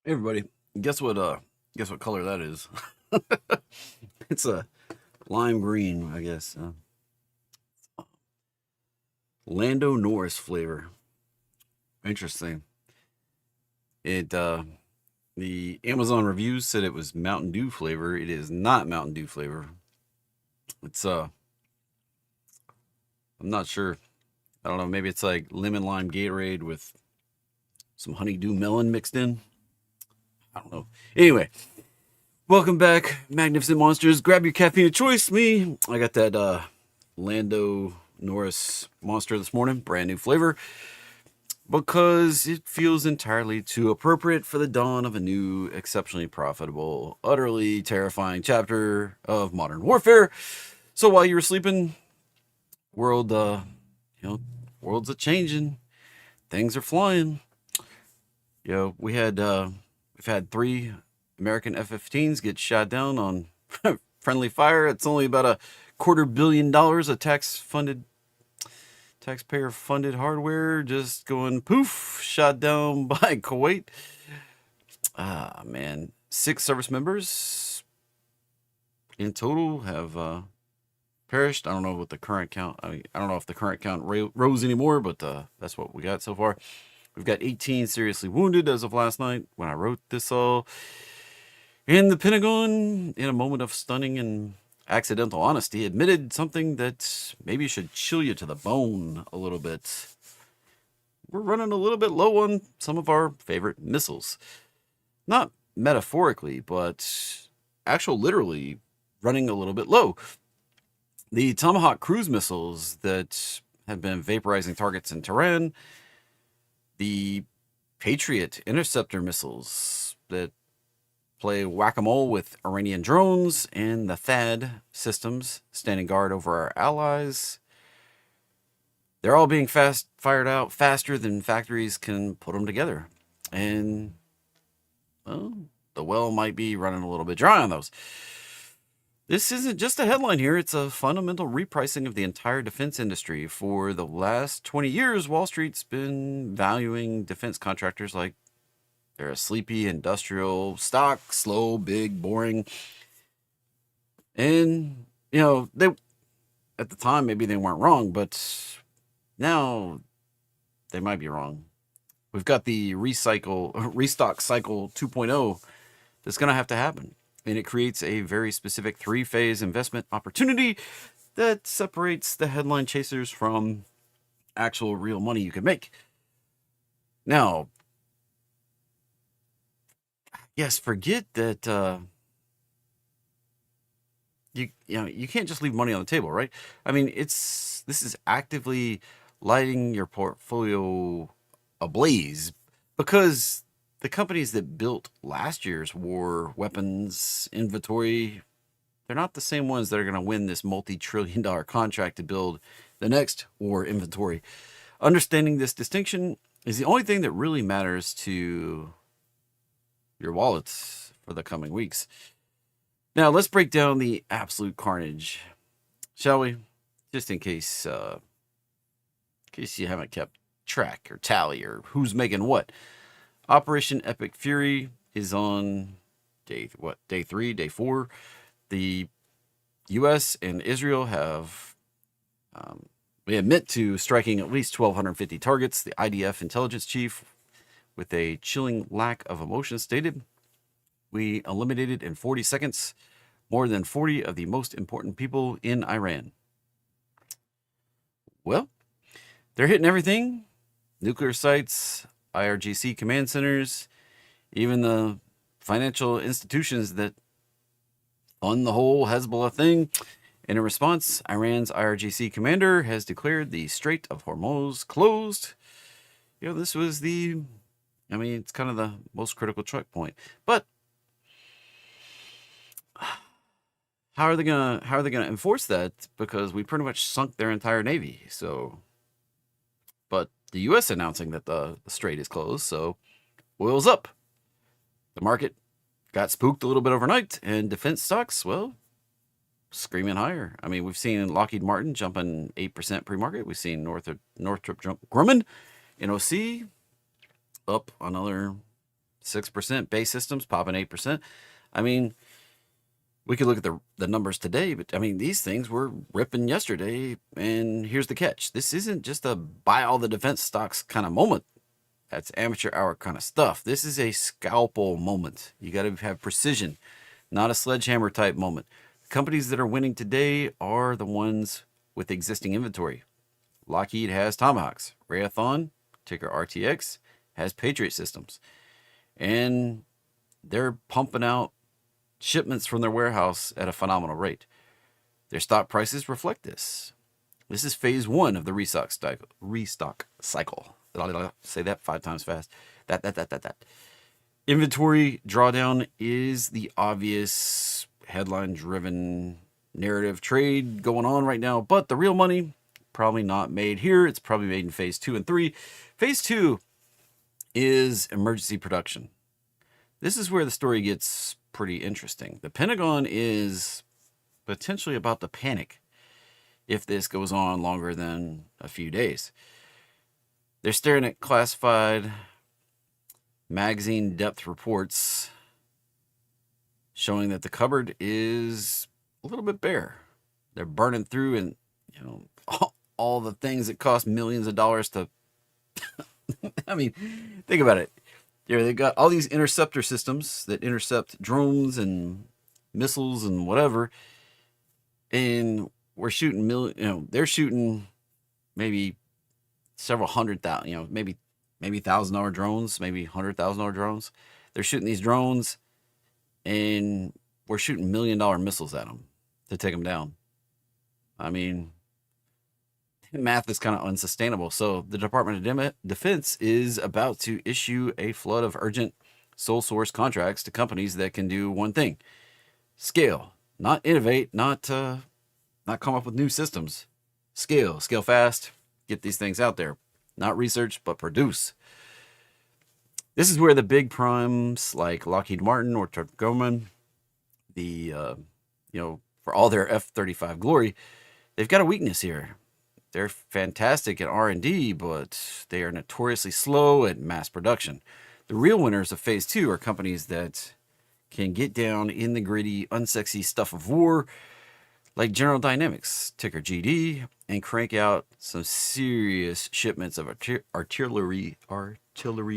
Hey everybody, guess what color that is? It's a lime green, I guess. Lando Norris flavor. Interesting. It the Amazon reviews said it was Mountain Dew flavor. It is not Mountain Dew flavor. It's I'm not sure. I don't know, maybe it's like lemon lime Gatorade with some honeydew melon mixed in. I don't know. Anyway, welcome back, Magnificent Monsters. Grab your caffeine of choice. I got that Lando Norris Monster this morning, brand new flavor, because it feels entirely too appropriate for the dawn of a new, exceptionally profitable, utterly terrifying chapter of modern warfare. So while you were sleeping, world, you know, world's a changing, things are flying. We've had three American F-15s get shot down on friendly fire. It's only about $250 million of taxpayer funded hardware just going poof, shot down by Kuwait. Ah, man. 6 service members in total have perished. I don't know what the current count. I don't know if the current count rose anymore, but that's what we got so far. We've got 18 seriously wounded as of last night when I wrote this all. And the Pentagon, in a moment of stunning and accidental honesty, admitted something that maybe should chill you to the bone a little bit. We're running a little bit low on some of our favorite missiles. Not metaphorically, but literally running a little bit low. The Tomahawk cruise missiles that have been vaporizing targets in Tehran, the Patriot interceptor missiles that play whack-a-mole with Iranian drones, and the THAAD systems standing guard over our allies. They're all being fired out faster than factories can put them together. And, well, the well might be running a little bit dry on those. This isn't just a headline here, it's a fundamental repricing of the entire defense industry. For the last 20 years, Wall Street's been valuing defense contractors like they're a sleepy industrial stock, slow, big, boring. And, they at the time maybe they weren't wrong, but now they might be wrong. We've got the restock cycle 2.0 that's going to have to happen. And it creates a very specific 3-phase investment opportunity that separates the headline chasers from actual real money you can make. Now, yes, forget that you can't just leave money on the table, right? I mean, this is actively lighting your portfolio ablaze because the companies that built last year's war weapons inventory, they're not the same ones that are going to win this multi-trillion-dollar contract to build the next war inventory. Understanding this distinction is the only thing that really matters to your wallets for the coming weeks. Now, let's break down the absolute carnage, shall we? Just in case you haven't kept track or tally or who's making what. Operation Epic Fury is on day 3, day 4. The U.S. and Israel have they admit to striking at least 1,250 targets. The IDF intelligence chief, with a chilling lack of emotion, stated, "We eliminated in 40 seconds more than 40 of the most important people in Iran." Well, they're hitting everything: nuclear sites, IRGC command centers, even the financial institutions that fund the whole Hezbollah thing. And in response, Iran's IRGC commander has declared the Strait of Hormuz closed. This was it's kind of the most critical choke point. But how are they gonna enforce that? Because we pretty much sunk their entire navy. So, but the U.S. announcing that the strait is closed, so oil's up. The market got spooked a little bit overnight, and defense stocks, well, screaming higher. I mean, we've seen Lockheed Martin jumping 8% pre-market. We've seen Northrop Grumman, NOC, up another 6%. Base systems popping 8%. I mean, we could look at the numbers today, but I mean, these things were ripping yesterday. And here's the catch. This isn't just a buy all the defense stocks kind of moment. That's amateur hour kind of stuff. This is a scalpel moment. You got to have precision, not a sledgehammer type moment. Companies that are winning today are the ones with existing inventory. Lockheed has Tomahawks. Raytheon, ticker RTX, has Patriot systems. And they're pumping out shipments from their warehouse at a phenomenal rate. Their stock prices reflect this. This is phase one of the restock cycle. Say that 5 times fast. That. Inventory drawdown is the obvious headline-driven narrative trade going on right now, but the real money probably not made here. It's probably made in phase 2 and 3. Phase 2 is emergency production. This is where the story gets pretty interesting. The Pentagon is potentially about to panic if this goes on longer than a few days. They're staring at classified magazine depth reports showing that the cupboard is a little bit bare. They're burning through, and all the things that cost millions of dollars to I mean, think about it. They've got all these interceptor systems that intercept drones and missiles and whatever, and we're shooting they're shooting maybe several hundred thousand, maybe $1,000 drones, maybe $100,000 drones. They're shooting these drones, and we're shooting $1 million missiles at them to take them down. I mean, math is kind of unsustainable. So the Department of Defense is about to issue a flood of urgent sole source contracts to companies that can do one thing: scale, not innovate, not come up with new systems. Scale fast, get these things out there. Not research, but produce. This is where the big primes like Lockheed Martin or Pentagon, for all their F-35 glory, they've got a weakness here. They're fantastic at R&D, but they are notoriously slow at mass production. The real winners of phase 2 are companies that can get down in the gritty, unsexy stuff of war, like General Dynamics, ticker GD, and crank out some serious shipments of artillery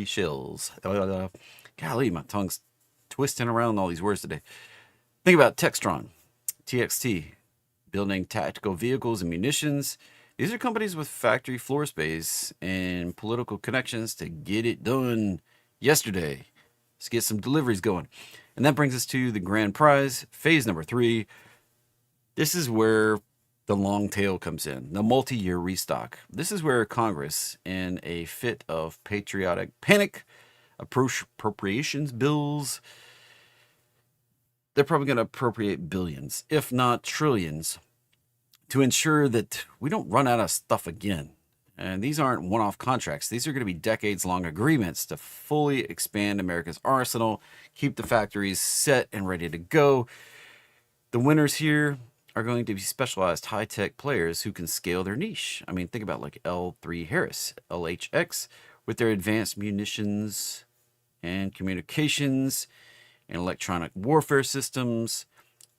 shells. Golly, my tongue's twisting around all these words today. Think about Textron, TXT, building tactical vehicles and munitions. These are companies with factory floor space and political connections to get it done yesterday. Let's get some deliveries going. And that brings us to the grand prize, phase number 3. This is where the long tail comes in, the multi-year restock. This is where Congress, in a fit of patriotic panic, appropriations bills, they're probably going to appropriate billions, if not trillions, to ensure that we don't run out of stuff again. And these aren't one-off contracts. These are going to be decades-long agreements to fully expand America's arsenal, keep the factories set and ready to go. The winners here are going to be specialized high-tech players who can scale their niche. I mean, think about like L3 Harris, LHX, with their advanced munitions and communications and electronic warfare systems.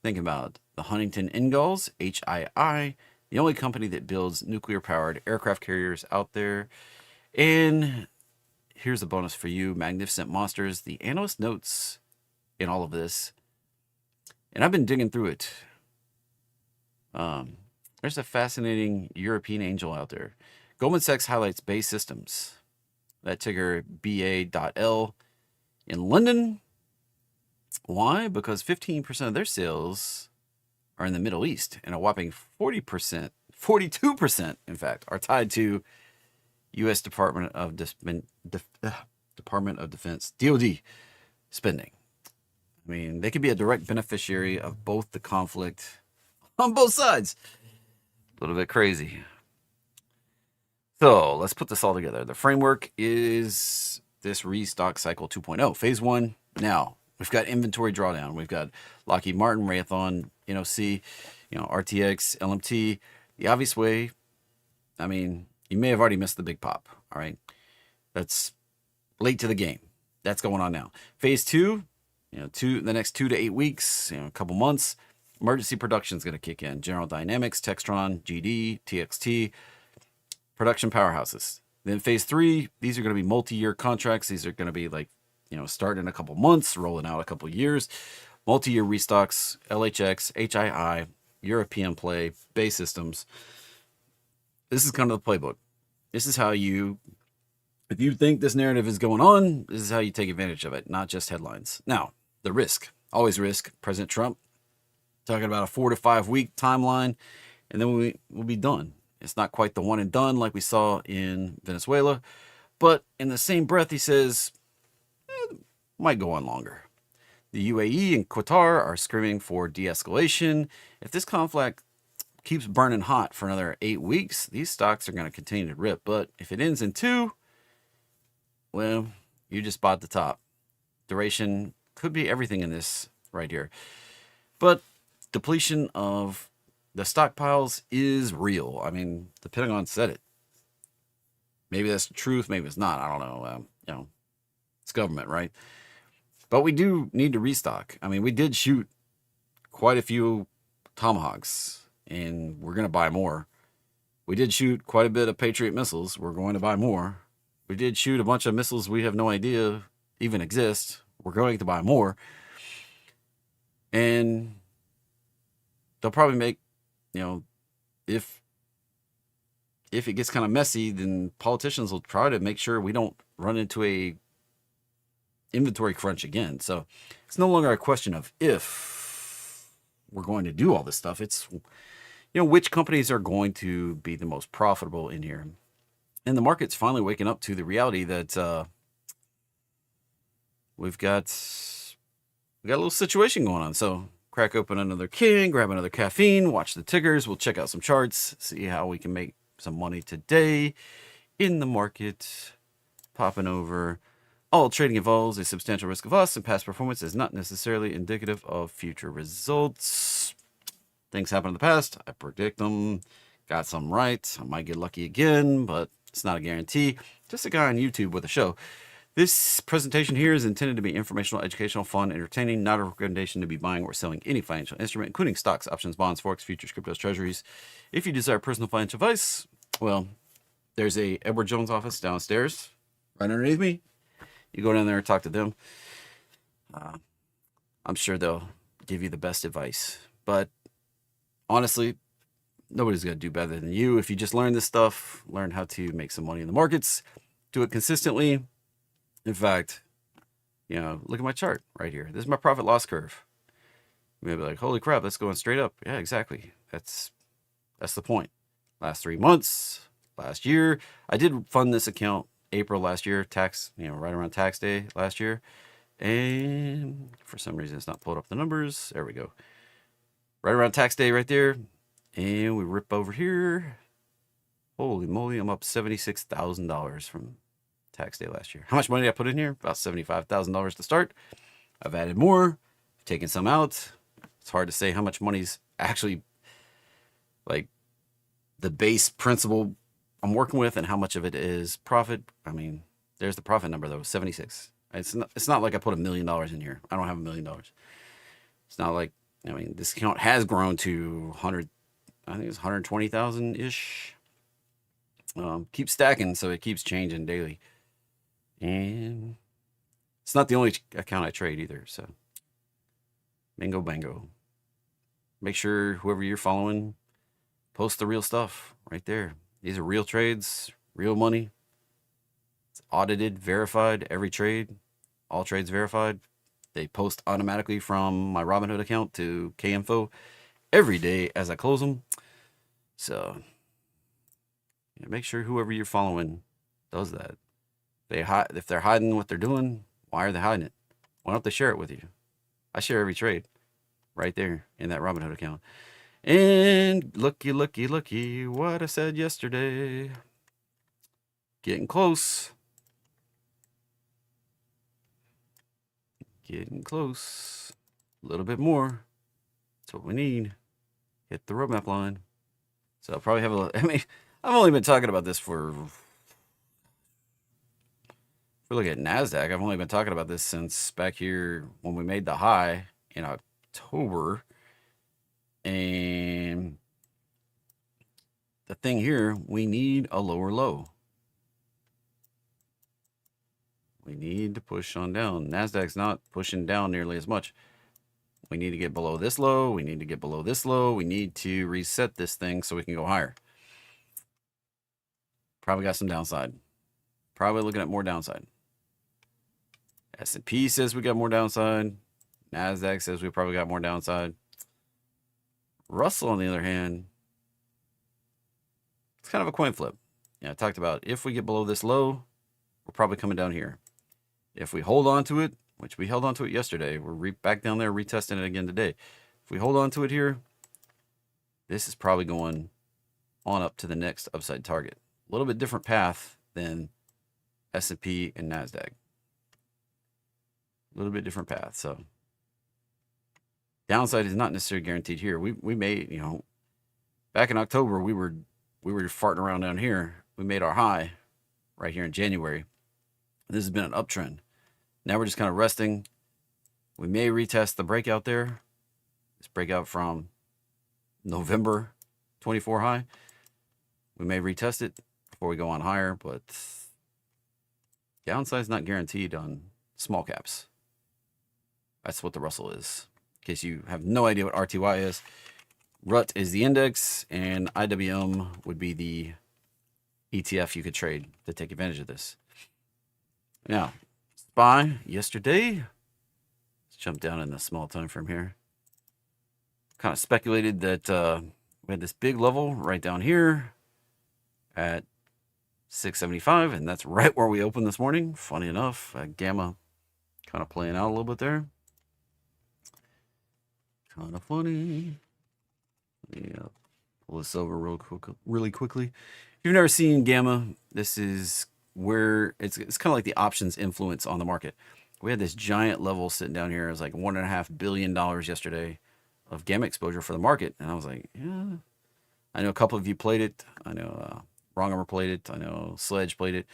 Think about the Huntington Ingalls, HII, the only company that builds nuclear-powered aircraft carriers out there. And here's a bonus for you, magnificent monsters. The analyst notes in all of this, and I've been digging through it. There's a fascinating European angel out there. Goldman Sachs highlights Base Systems, that ticker BA.L, in London. Why? Because 15% of their sales are in the Middle East, and a whopping 40%, 42%, in fact, are tied to U.S. Department of Defense, DoD spending. I mean, they could be a direct beneficiary of both the conflict on both sides. A little bit crazy. So let's put this all together. The framework is this Restock Cycle 2.0. Phase 1. Now, we've got inventory drawdown. We've got Lockheed Martin, Raytheon, NOC, RTX, LMT. The obvious way, I mean, you may have already missed the big pop, all right? That's late to the game. that's going on now. Phase 2, the next 2 to 8 weeks, a couple months, emergency production is going to kick in. General Dynamics, Textron, GD, TXT, production powerhouses. Then phase 3, these are going to be multi-year contracts. These are going to be like, starting in a couple months, rolling out a couple years. Multi-year restocks, LHX, HII, European play, base systems. This is kind of the playbook. This is how if you think this narrative is going on, this is how you take advantage of it, not just headlines. Now, the risk, always risk. President Trump talking about a 4 to 5 week timeline, and then we'll be done. It's not quite the one and done like we saw in Venezuela, but in the same breath, he says, might go on longer. The UAE and Qatar are screaming for de-escalation. If this conflict keeps burning hot for another 8 weeks, these stocks are going to continue to rip. But if it ends in 2, well, you just bought the top. Duration could be everything in this right here. But depletion of the stockpiles is real. I mean, the Pentagon said it. Maybe that's the truth. Maybe it's not. I don't know. It's government, right? But we do need to restock. I mean, we did shoot quite a few Tomahawks, and we're going to buy more. We did shoot quite a bit of Patriot missiles. We're going to buy more. We did shoot a bunch of missiles we have no idea even exist. We're going to buy more. And they'll probably make, if it gets kind of messy, then politicians will try to make sure we don't run into a inventory crunch again. So it's no longer a question of if we're going to do all this stuff. It's, which companies are going to be the most profitable in here. And the market's finally waking up to the reality that we've got a little situation going on. So crack open another can, grab another caffeine, watch the tickers. We'll check out some charts, see how we can make some money today in the market. Popping over. All trading involves a substantial risk of loss, and past performance is not necessarily indicative of future results. Things happen in the past. I predict them. Got some right. I might get lucky again, but it's not a guarantee. Just a guy on YouTube with a show. This presentation here is intended to be informational, educational, fun, entertaining, not a recommendation to be buying or selling any financial instrument, including stocks, options, bonds, forex, futures, cryptos, treasuries. If you desire personal financial advice, well, there's a Edward Jones office downstairs, right underneath me. You go down there and talk to them. I'm sure they'll give you the best advice. But honestly, nobody's going to do better than you. If you just learn this stuff, learn how to make some money in the markets, do it consistently. In fact, look at my chart right here. This is my profit loss curve. You may be like, holy crap, that's going straight up. Yeah, exactly. That's the point. Last 3 months, last year, I did fund this account April last year, tax, right around tax day last year. And for some reason, it's not pulled up the numbers. There we go. Right around tax day right there. And we rip over here. Holy moly, I'm up $76,000 from tax day last year. How much money did I put in here? About $75,000 to start. I've added more, taken some out. It's hard to say how much money's actually like the base principal I'm working with and how much of it is profit. I mean, there's the profit number though, 76. It's not like I put $1 million in here. I don't have $1 million. It's not like, this account has grown to 100, I think it's 120,000 ish. Keeps stacking, so it keeps changing daily. And it's not the only account I trade either. So bingo bango. Make sure whoever you're following, post the real stuff right there. These are real trades, real money. It's audited, verified, every trade, all trades verified. They post automatically from my Robinhood account to KInfo every day as I close them. So make sure whoever you're following does that. If they're hiding what they're doing, why are they hiding it? Why don't they share it with you? I share every trade right there in that Robinhood account. And looky, what I said yesterday. Getting close. Getting close. A little bit more. That's what we need. Hit the roadmap line. So I'll probably have I've only been talking about this for If we look at NASDAQ, I've only been talking about this since back here when we made the high in October. And the thing here, we need a lower low. We need to push on down. NASDAQ's not pushing down nearly as much. We need to get below this low. We need to get below this low. We need to reset this thing so we can go higher. Probably got some downside. Probably looking at more downside. S&P says we got more downside. NASDAQ says we probably got more downside. Russell, on the other hand, it's kind of a coin flip. Yeah, I talked about if we get below this low, we're probably coming down here. If we hold on to it, which we held on to it yesterday, we're back down there retesting it again today. If we hold on to it here, this is probably going on up to the next upside target. A little bit different path than S&P and NASDAQ. A little bit different path. So downside is not necessarily guaranteed here. We made, you know, back in October, we were farting around down here. We made our high right here in January. This has been an uptrend. Now we're just kind of resting. We may retest the breakout there. This breakout from November 24 high. We may retest it before we go on higher, but downside is not guaranteed on small caps. That's what the Russell is. In case you have no idea what RTY is, RUT is the index, and IWM would be the ETF you could trade to take advantage of this. Now, SPY yesterday. Let's jump down in the small time frame here. Kind of speculated that we had this big level right down here at 675, and that's right where we opened this morning. Funny enough, Gamma kind of playing out a little bit there. Kind of funny. Yeah, pull this over really quickly. If you've never seen Gamma, this is where it's kind of like the options influence on the market. We had this giant level sitting down here. It was like $1.5 billion yesterday of Gamma exposure for the market. And I was like, yeah, I know a couple of you played it. I know Wrong Armor played it. I know Sledge played it.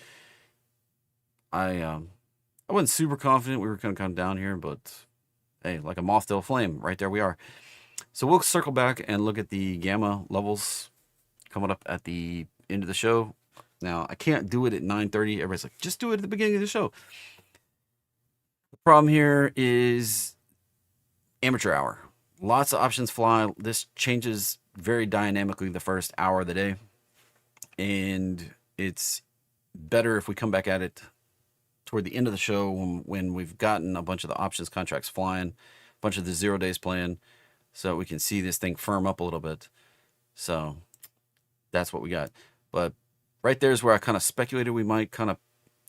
I wasn't super confident we were going to come down here, but hey, like a moth to a flame, right there we are. So we'll circle back and look at the Gamma levels coming up at the end of the show. Now, I can't do it at 9:30. Everybody's like, just do it at the beginning of the show. The problem here is amateur hour. Lots of options fly. This changes very dynamically the first hour of the day. And it's better if we come back at it toward the end of the show when we've gotten a bunch of the options contracts flying, a bunch of the 0 days playing, so we can see this thing firm up a little bit. So that's what we got. But right there is where I kind of speculated we might kind of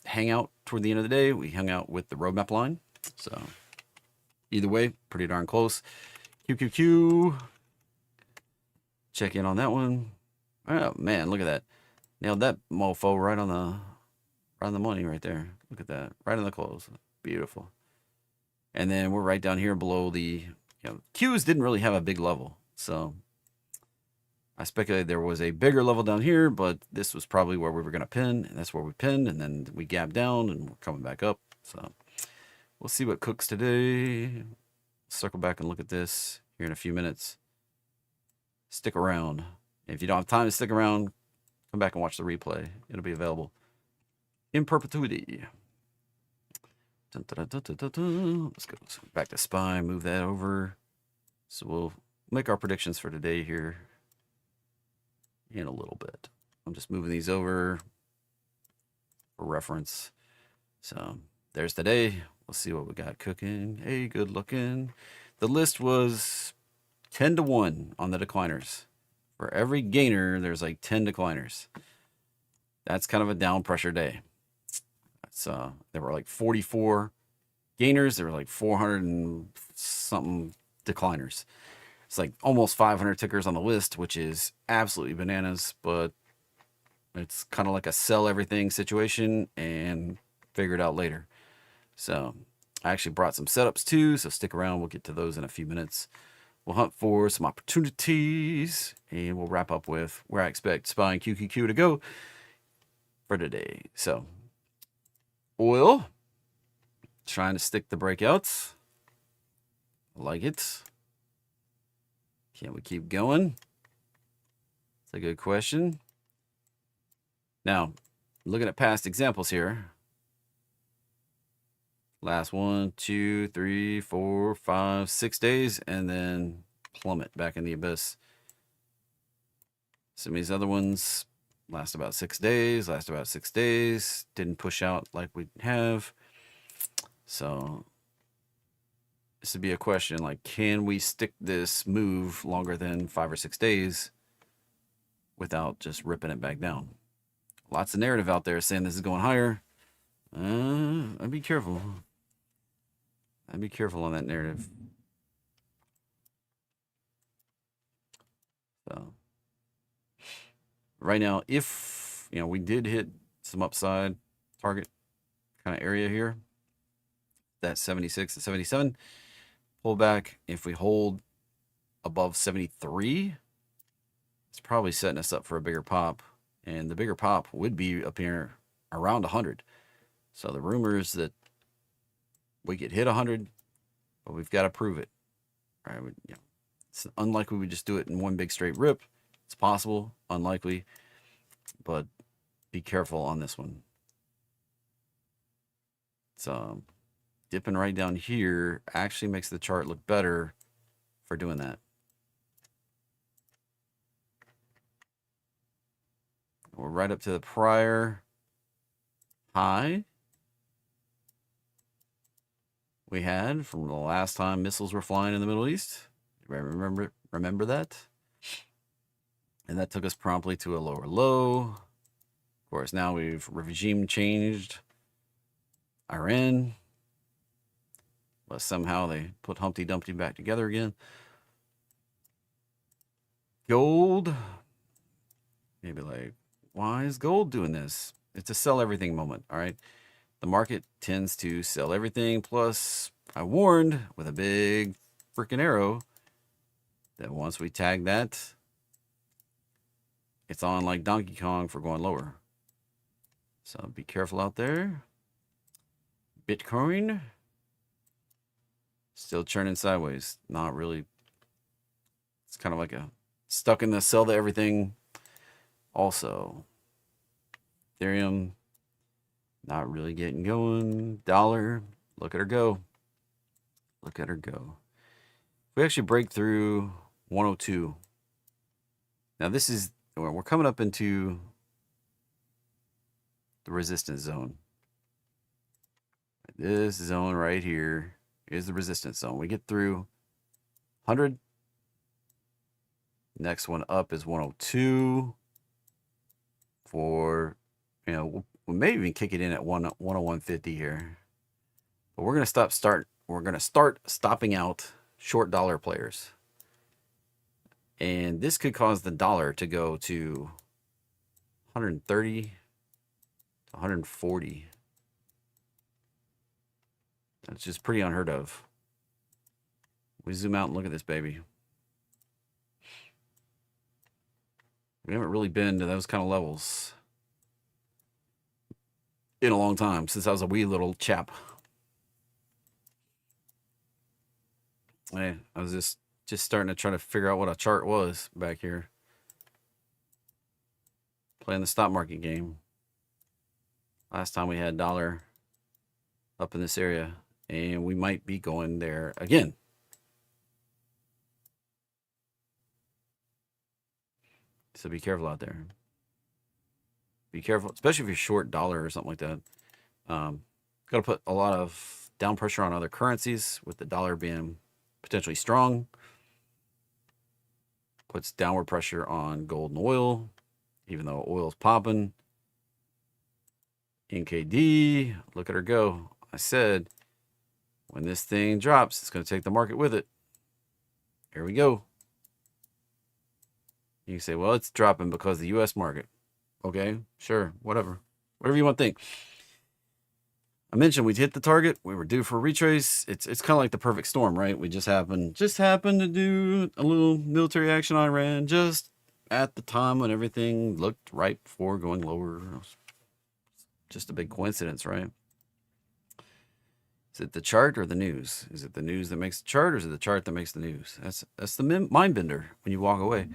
hang out toward the end of the day. We hung out with the roadmap line. So either way, pretty darn close. QQQ. Check in on that one. Oh, man, look at that. Nailed that mofo right on the money right there. Look at that. Right on the close. Beautiful. And then we're right down here below the, Qs didn't really have a big level. So I speculated there was a bigger level down here, but this was probably where we were going to pin, and that's where we pinned, and then we gapped down, and we're coming back up. So we'll see what cooks today. Circle back and look at this here in a few minutes. Stick around. If you don't have time to stick around, come back and watch the replay. It'll be available in perpetuity. Dun, dun, dun, dun, dun, dun. Let's go back to SPY, move that over. So we'll make our predictions for today here in a little bit. I'm just moving these over for reference. So there's today. We'll see what we got cooking. Hey, good looking. The list was 10-1 on the decliners. For every gainer, there's like 10 decliners. That's kind of a down pressure day. That's there were like 44 gainers. There were like 400 and something decliners. It's like almost 500 tickers on the list, which is absolutely bananas, but it's kind of like a sell everything situation and figure it out later. So I actually brought some setups too, so stick around. We'll get to those in a few minutes. We'll hunt for some opportunities, and we'll wrap up with where I expect SPY and QQQ to go for today. So Oil. Trying to stick the breakouts. I like it. Can we keep going? That's a good question. Now, looking at past examples here. Last 1, 2, 3, 4, 5, 6 days, and then plummet back in the abyss. Some of these other ones last about 6 days, didn't push out like we have. So this would be a question like, can we stick this move longer than 5 or 6 days without just ripping it back down? Lots of narrative out there saying this is going higher. I'd be careful. I'd be careful on that narrative. So right now, if we did hit some upside target kind of area here, that 76 and 77 pull back. If we hold above 73, it's probably setting us up for a bigger pop, and the bigger pop would be up here around 100. So the rumors that we could hit 100, but we've got to prove it. All right, it's unlikely we just do it in one big straight rip. It's possible, unlikely, but be careful on this one. So dipping right down here actually makes the chart look better for doing that. We're right up to the prior high we had from the last time missiles were flying in the Middle East. Remember that? And that took us promptly to a lower low. Of course, now we've regime changed Iran. But somehow they put Humpty Dumpty back together again. Gold. Maybe like, why is gold doing this? It's a sell everything moment, all right? The market tends to sell everything. Plus, I warned with a big freaking arrow that once we tag that, it's on like Donkey Kong for going lower. So be careful out there. Bitcoin. Still churning sideways. Not really. It's kind of like a stuck in the sell to everything. Also, Ethereum, not really getting going. Dollar, look at her go. Look at her go. We actually break through 102. Now this is, we're coming up into the resistance zone. This zone right here is the resistance zone. We get through 100. Next one up is 102. For, we may even kick it in at 101.50 here. But we're going to start stopping out short dollar players. And this could cause the dollar to go to 130 to 140. That's just pretty unheard of. We zoom out and look at this baby. We haven't really been to those kind of levels in a long time, since I was a wee little chap. I was just starting to try to figure out what a chart was back here. Playing the stock market game. Last time we had dollar up in this area, and we might be going there again. So be careful out there. Be careful, especially if you're short dollar or something like that. Got to put a lot of down pressure on other currencies, with the dollar being potentially strong. Puts downward pressure on gold and oil, even though oil's popping. NKD, look at her go. I said, when this thing drops, it's going to take the market with it. Here we go. You can say, well, it's dropping because of the U.S. market. Okay, sure, whatever. Whatever you want to think. I mentioned we'd hit the target. We were due for a retrace. It's kind of like the perfect storm, right? We just happened to do a little military action on Iran just at the time when everything looked right before going lower. Just a big coincidence, right? Is it the chart or the news? Is it the news that makes the chart, or is it the chart that makes the news? That's the mind bender when you walk away.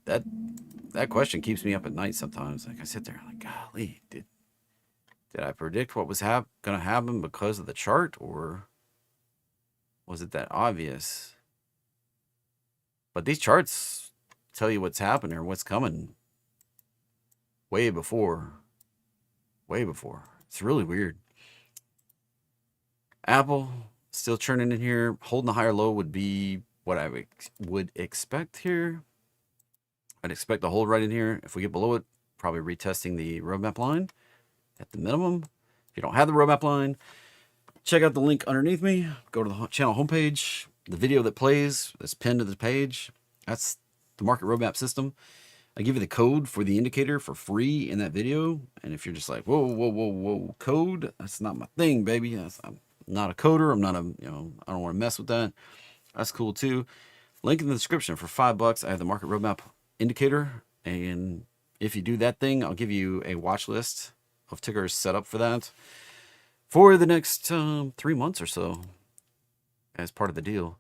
That question keeps me up at night sometimes. Like I sit there, like, golly, did I predict what was gonna happen because of the chart, or was it that obvious? But these charts tell you what's happening or what's coming way before. Way before. It's really weird. Apple still churning in here. Holding the higher low would be what I would expect here. I'd expect to hold right in here. If we get below it, probably retesting the roadmap line at the minimum. If you don't have the roadmap line, check out the link underneath me. Go to the channel homepage. The video that plays is pinned to the page. That's the market roadmap system. I give you the code for the indicator for free in that video. And if you're just like, whoa, code, that's not my thing, baby. I'm not a coder. I'm not a, I don't want to mess with that. That's cool too. Link in the description for $5. I have the market roadmap indicator. And if you do that thing, I'll give you a watch list of tickers set up for that for the next 3 months or so as part of the deal.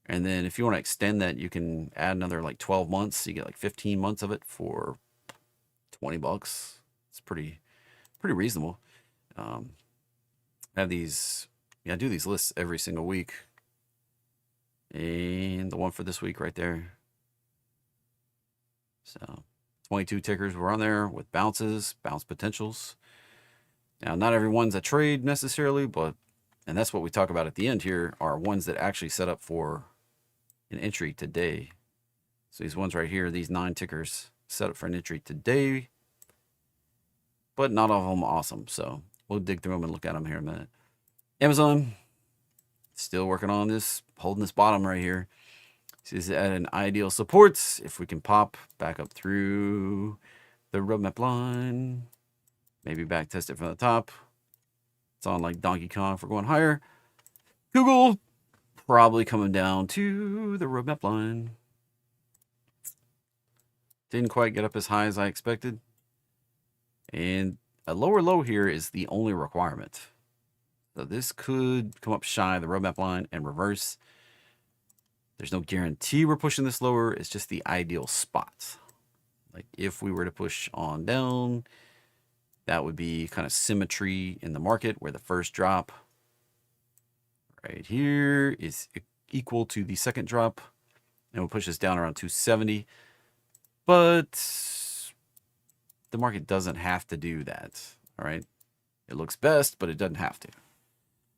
And then if you want to extend that, you can add another like 12 months. So you get like 15 months of it for $20. It's pretty reasonable. I have these, I do these lists every single week. And the one for this week right there. So 22 tickers were on there with bounce potentials. Now, not everyone's a trade necessarily, and that's what we talk about at the end here, are ones that actually set up for an entry today. So these ones right here, these 9 tickers set up for an entry today, but not all of them awesome. So we'll dig through them and look at them here in a minute. Amazon, still working on this, holding this bottom right here. This is at an ideal support. If we can pop back up through the roadmap line, maybe back test it from the top. It's on like Donkey Kong for going higher. Google probably coming down to the roadmap line. Didn't quite get up as high as I expected. And a lower low here is the only requirement. So this could come up shy of the roadmap line and reverse. There's no guarantee we're pushing this lower. It's just the ideal spot. Like if we were to push on down, that would be kind of symmetry in the market where the first drop right here is equal to the second drop. And we'll push this down around 270. But the market doesn't have to do that. All right. It looks best, but it doesn't have to.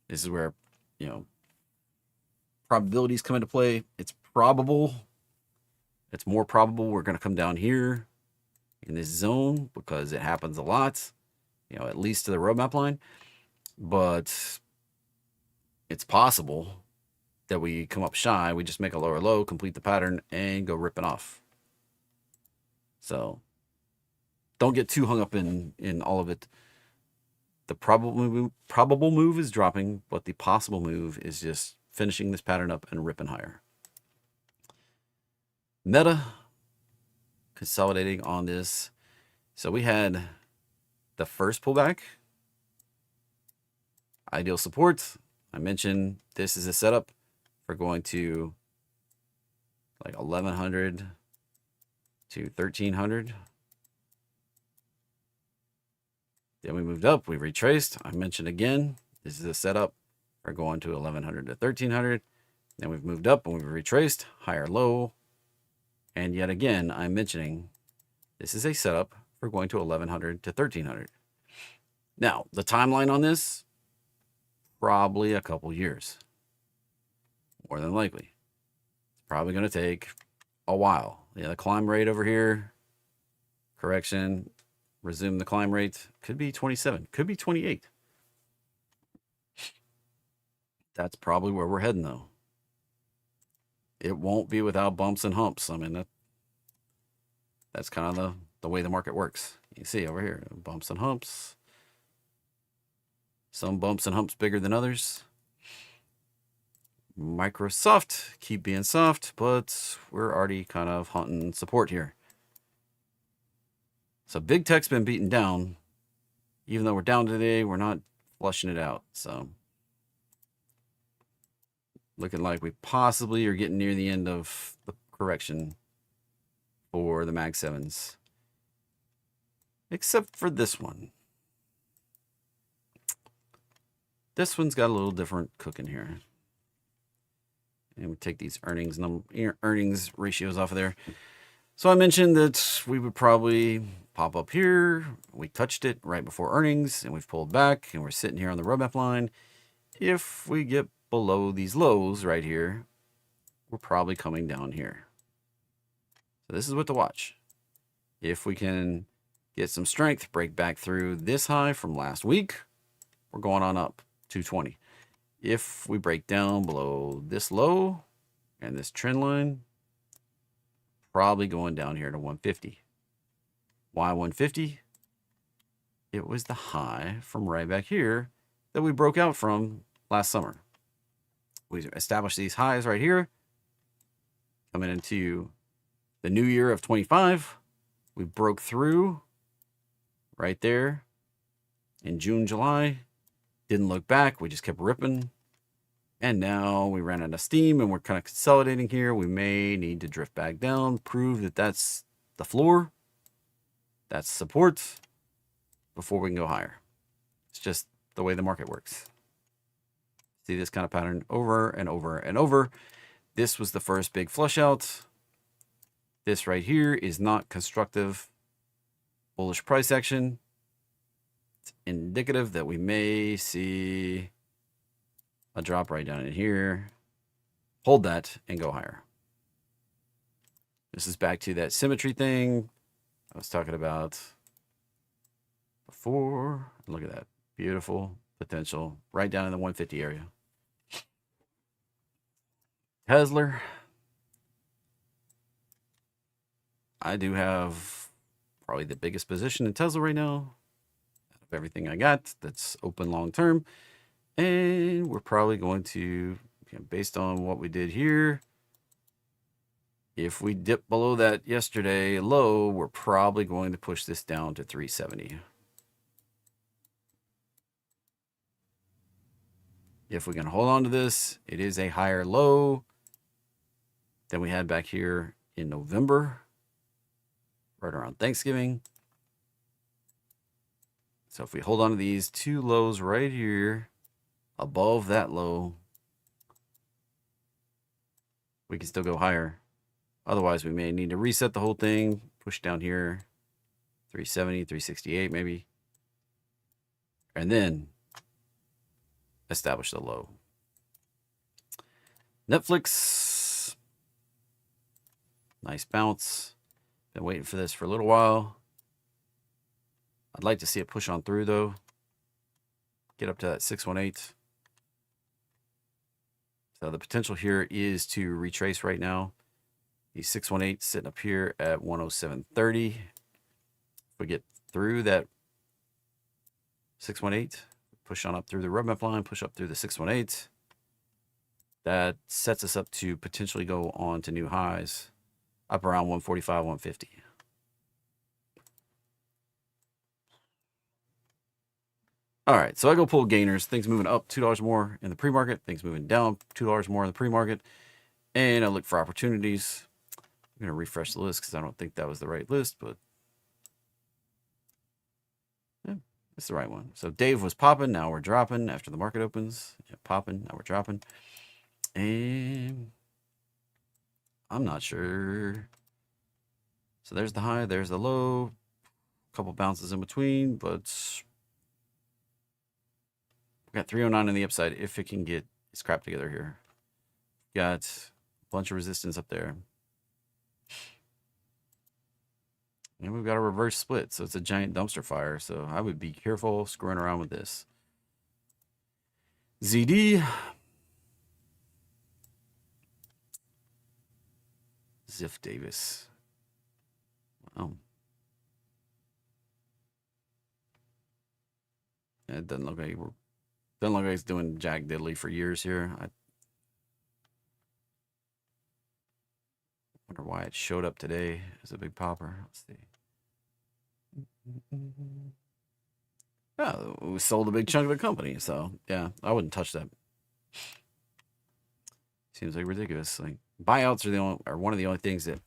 This is where, probabilities come into play. It's probable. It's more probable we're going to come down here in this zone because it happens a lot, at least to the roadmap line. But it's possible that we come up shy. We just make a lower low, complete the pattern, and go ripping off. So don't get too hung up in all of it. The probable move is dropping, but the possible move is just finishing this pattern up and ripping higher. Meta consolidating on this. So we had the first pullback. Ideal support. I mentioned this is a setup for going to like 1100 to 1300. Then we moved up, we retraced. I mentioned again, this is a setup for going to 1100 to 1300. Then we've moved up and we've retraced, higher low. And yet again, I'm mentioning this is a setup for going to 1100 to 1300. Now, the timeline on this, probably a couple years. More than likely. It's probably going to take a while. Yeah, the climb rate over here, correction, resume the climb rate, could be 27, could be 28. That's probably where we're heading, though. It won't be without bumps and humps. I mean, that's kind of the way the market works. You see over here, bumps and humps. Some bumps and humps bigger than others. Microsoft, keep being soft, but we're already kind of hunting support here. So big tech's been beaten down. Even though we're down today, we're not flushing it out. So looking like we possibly are getting near the end of the correction for the Mag 7s. Except for this one. This one's got a little different cooking here. And we take these earnings ratios off of there. So I mentioned that we would probably pop up here. We touched it right before earnings, and we've pulled back, and we're sitting here on the roadmap line. If we get below these lows right here, we're probably coming down here. So this is what to watch. If we can get some strength, break back through this high from last week, we're going on up 220. If we break down below this low and this trend line, probably going down here to 150. Why 150? It was the high from right back here that we broke out from last summer. We established these highs right here. Coming into the new year of 25, we broke through right there in June, July. Didn't look back. We just kept ripping. And now we ran out of steam and we're kind of consolidating here. We may need to drift back down, prove that that's the floor, that's support, before we can go higher. It's just the way the market works. See this kind of pattern over and over and over. This was the first big flush out. This right here is not constructive bullish price action. It's indicative that we may see a drop right down in here, hold that, and go higher. This is back to that symmetry thing I was talking about before. Look at that. Beautiful potential right down in the 150 area. Tesla. I do have probably the biggest position in Tesla right now out of everything I got that's open long term. And we're probably going to, based on what we did here, if we dip below that yesterday low, we're probably going to push this down to 370. If we can hold on to this, it is a higher low than we had back here in November, right around Thanksgiving. So if we hold on to these two lows right here, above that low, we can still go higher. Otherwise, we may need to reset the whole thing, push down here, 370, 368 maybe, and then establish the low. Netflix, nice bounce. Been waiting for this for a little while. I'd like to see it push on through though. Get up to that 618. So the potential here is to retrace right now. The 618 sitting up here at 107.30. If we get through that 618, push on up through the roadmap line, push up through the 618. That sets us up to potentially go on to new highs up around 145, 150. All right, so I go pull gainers. Things moving up $2 more in the pre-market. Things moving down $2 more in the pre-market. And I look for opportunities. I'm going to refresh the list because I don't think that was the right list, but yeah, it's the right one. So Dave was popping. Now we're dropping after the market opens. Yeah, popping. Now we're dropping. And I'm not sure. So there's the high. There's the low. A couple bounces in between, but we got 309 on the upside if it can get its crap together here. Got a bunch of resistance up there. And we've got a reverse split, so it's a giant dumpster fire. So I would be careful screwing around with this. ZD. Ziff Davis. Wow. It doesn't look like he's doing jack diddly for years here. I wonder why it showed up today as a big popper. Let's see. Oh, we sold a big chunk of the company, so yeah, I wouldn't touch that. Seems like ridiculous. Like buyouts are one of the only things that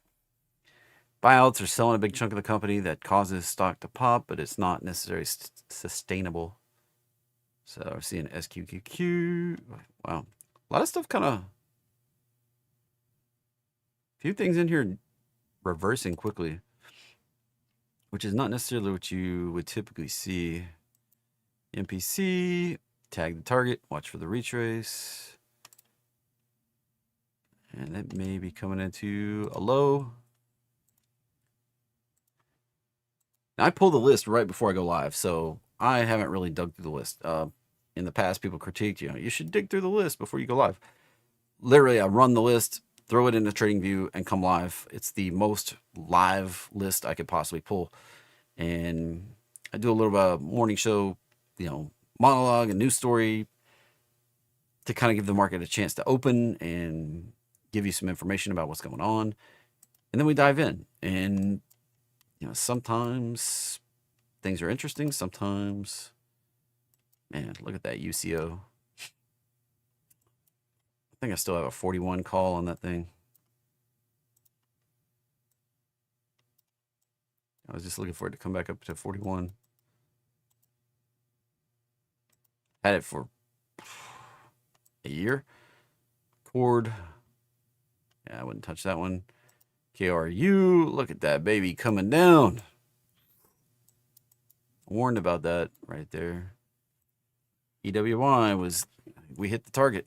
buyouts are selling a big chunk of the company that causes stock to pop, but it's not necessarily sustainable. So we're seeing SQQQ. Wow, a lot of stuff kind of. Few things in here reversing quickly, which is not necessarily what you would typically see. NPC, tag the target, watch for the retrace. And it may be coming into a low. Now, I pull the list right before I go live, so I haven't really dug through the list. In the past, people critiqued, you should dig through the list before you go live. Literally, I run the list, throw it into TradingView, and come live. It's the most live list I could possibly pull. And I do a little bit of morning show, monologue and news story to kind of give the market a chance to open and give you some information about what's going on. And then we dive in. And, sometimes things are interesting. Sometimes, man, look at that UCO. I think I still have a 41 call on that thing. I was just looking for it to come back up to 41. Had it for a year. Cord. Yeah, I wouldn't touch that one. KRU. Look at that baby coming down. Warned about that right there. EWY we hit the target.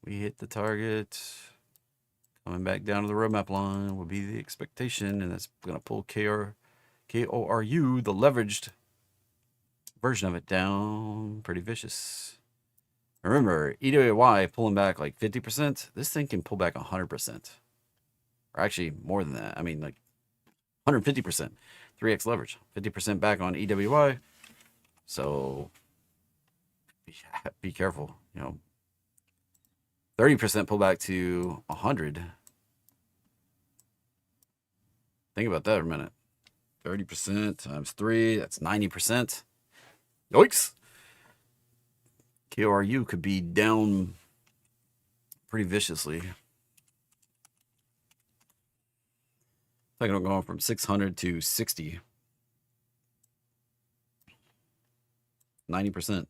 We hit the target. Coming back down to the roadmap line will be the expectation, and that's going to pull KORU, the leveraged version of it, down pretty vicious. Remember, EWY pulling back like 50%. This thing can pull back 100%. Or actually more than that. I mean, like 150%. 3x leverage. 50% back on EWY. So be careful. 30% pullback to 100. Think about that for a minute. 30% times 3, that's 90%. Yikes. KRU could be down pretty viciously. I think I'm going from 600 to 60. 90%.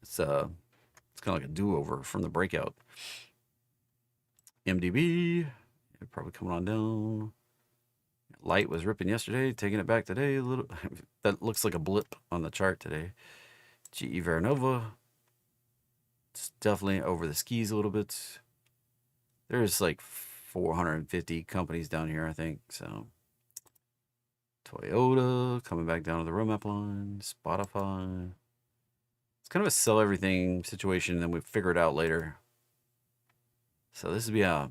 It's kind of like a do-over from the breakout. MDB, probably coming on down. Light was ripping yesterday, taking it back today a little. That looks like a blip on the chart today. GE Veranova, it's definitely over the skis a little bit. There's like 450 companies down here, I think. So Toyota coming back down to the roadmap line. Spotify. It's kind of a sell everything situation, and then we figure it out later. So this would be a,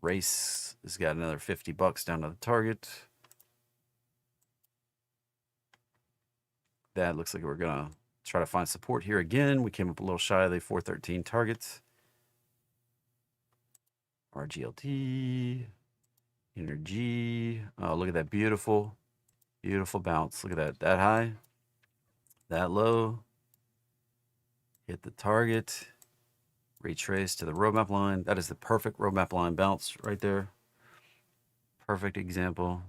race has got another $50 down to the target. That looks like we're gonna try to find support here again. We came up a little shy of the 413 target. RGLT, Energy. Oh, look at that beautiful, beautiful bounce. Look at that. That high, that low. Hit the target. Retrace to the roadmap line. That is the perfect roadmap line bounce right there. Perfect example.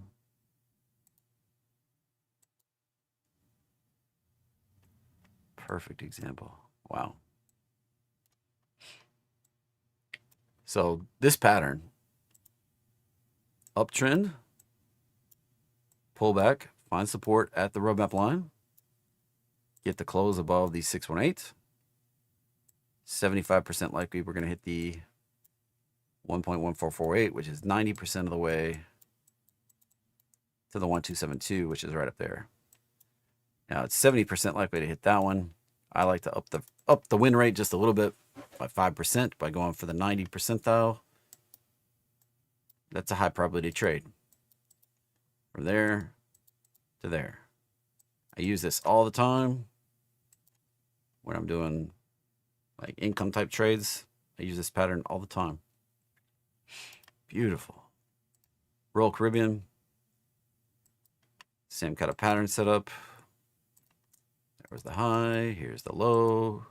Perfect example. Wow. So this pattern, uptrend, pullback, find support at the roadmap line, get the close above the 618. 75% likely we're going to hit the 1.1448, which is 90% of the way to the 1272, which is right up there. Now it's 70% likely to hit that one. I like to up the win rate just a little bit by 5% by going for the 90 percentile. That's a high probability trade. From there to there. I use this all the time when I'm doing like income type trades. I use this pattern all the time. Beautiful. Royal Caribbean. Same kind of pattern setup. There's the high. Here's the low.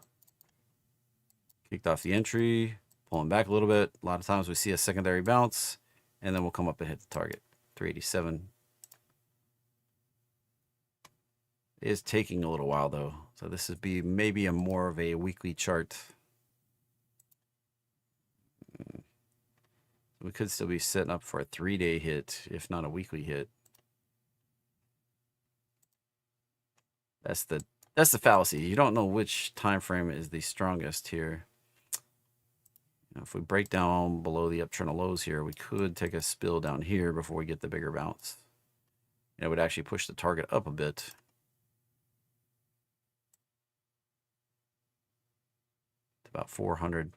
Kicked off the entry. Pulling back a little bit. A lot of times we see a secondary bounce. And then we'll come up and hit the target. 387. It is taking a little while though. So this would be maybe a more of a weekly chart. We could still be setting up for a 3-day hit, if not a weekly hit. That's the fallacy. You don't know which time frame is the strongest here. If we break down below the uptrend of lows here, we could take a spill down here before we get the bigger bounce. And it would actually push the target up a bit. To about 400.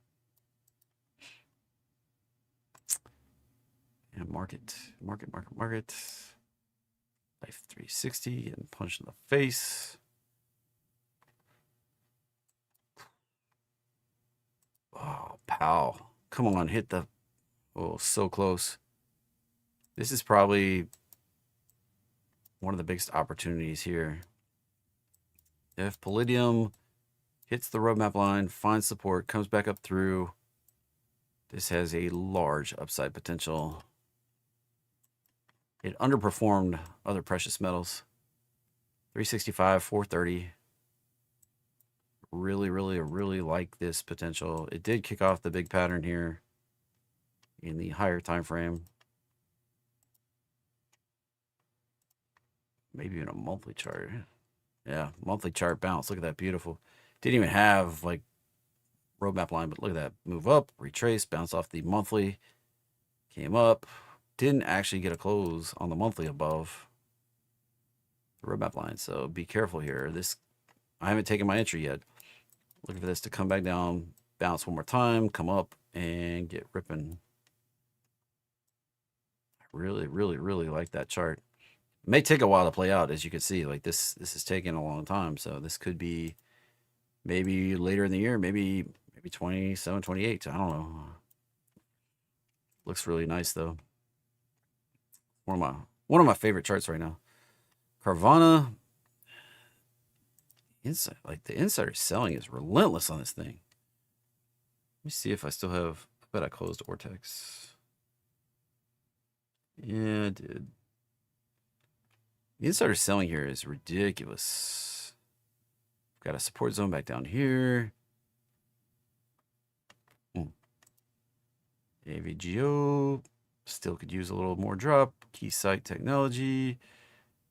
And market. Life 360 and punch in the face. Oh, pow. Come on, hit the... Oh, so close. This is probably one of the biggest opportunities here. If Palladium hits the roadmap line, finds support, comes back up through, this has a large upside potential. It underperformed other precious metals. 365, 430. Really like this potential. It did kick off the big pattern here in the higher time frame. Maybe even a monthly chart. Yeah, monthly chart bounce. Look at that, beautiful. Didn't even have like roadmap line, but look at that. Move up, retrace, bounce off the monthly. Came up. Didn't actually get a close on the monthly above the roadmap line. So be careful here. This, I haven't taken my entry yet. Looking for this to come back down, bounce one more time, come up, and get ripping. I really like that chart. It may take a while to play out, as you can see. Like this is taking a long time. So this could be maybe later in the year, maybe 27, 28. I don't know. Looks really nice though. One of my favorite charts right now. Carvana. Inside, like the insider selling is relentless on this thing. Let me see if I still have. I bet I closed Ortex. Yeah, I did. The insider selling here is ridiculous. Got a support zone back down here. AVGO still could use a little more drop. Keysight Technology.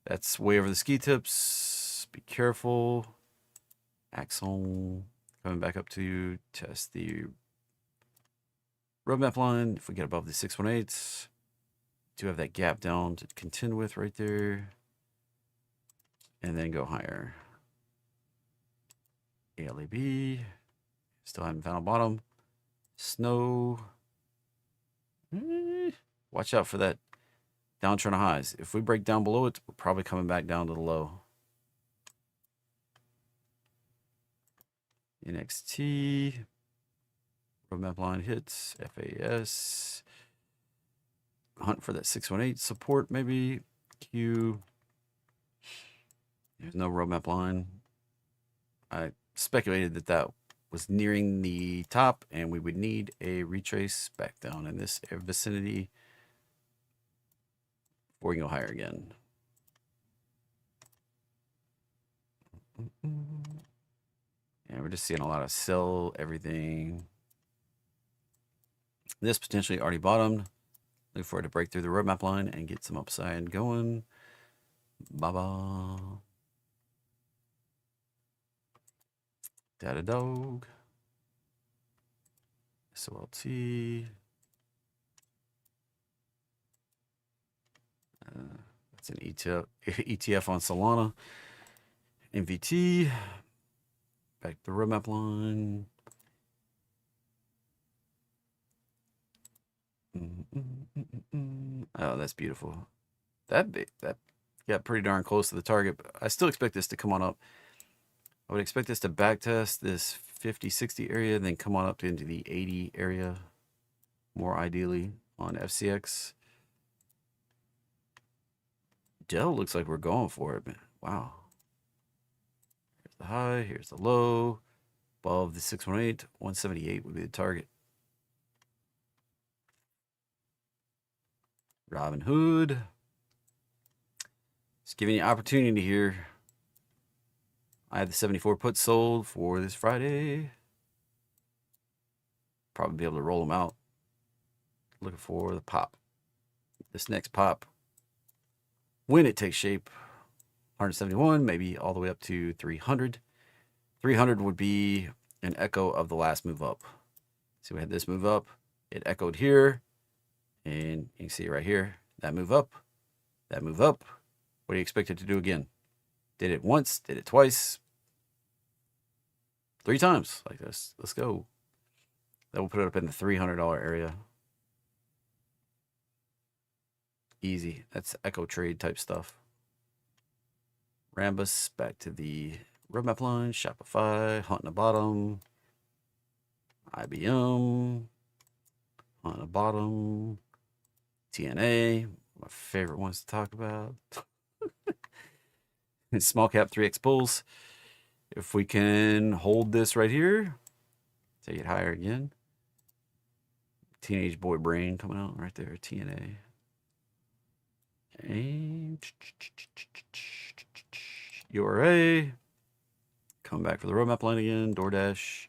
That's way over the ski tips. Be careful. Axle coming back up to test the roadmap line. If we get above the 618, do have that gap down to contend with right there. And then go higher. ALAB. Still haven't found a bottom. Snow. Watch out for that downtrend of highs. If we break down below it, we're probably coming back down to the low. NXT. Roadmap line hits. FAS. Hunt for that 618 support maybe. Q. There's no roadmap line. I speculated that was nearing the top and we would need a retrace back down in this vicinity before we can go higher again. And we're just seeing a lot of sell everything. This potentially already bottomed. Looking for it to break through the roadmap line and get some upside going. Baba. Datadog. SOLT. That's an ETF on Solana. MVT. Back to the roadmap line. Oh, that's beautiful. That got pretty darn close to the target, but I still expect this to come on up. I would expect this to backtest this 50-60 area, then come on up into the 80 area, more ideally on FCX. Dell looks like we're going for it, man. Wow. Here's the high. Here's the low. Above the 618, 178 would be the target. Robin Hood. Just giving you opportunity here. I have the 74 puts sold for this Friday. Probably be able to roll them out. Looking for the pop. This next pop, when it takes shape, 171, maybe all the way up to 300. 300 would be an echo of the last move up. So we had this move up. It echoed here. And you can see it right here. That move up. That move up. What do you expect it to do again? Did it once? Did it twice? 3 times like this. Let's go. That will put it up in the $300 area. Easy. That's echo trade type stuff. Rambus back to the roadmap line. Shopify. Hunting the bottom. IBM. Hunting the bottom. TNA. My favorite ones to talk about. Small cap 3x pulls. If we can hold this right here, take it higher again. Teenage boy brain coming out right there. TNA. And URA. Come back for the roadmap line again. DoorDash.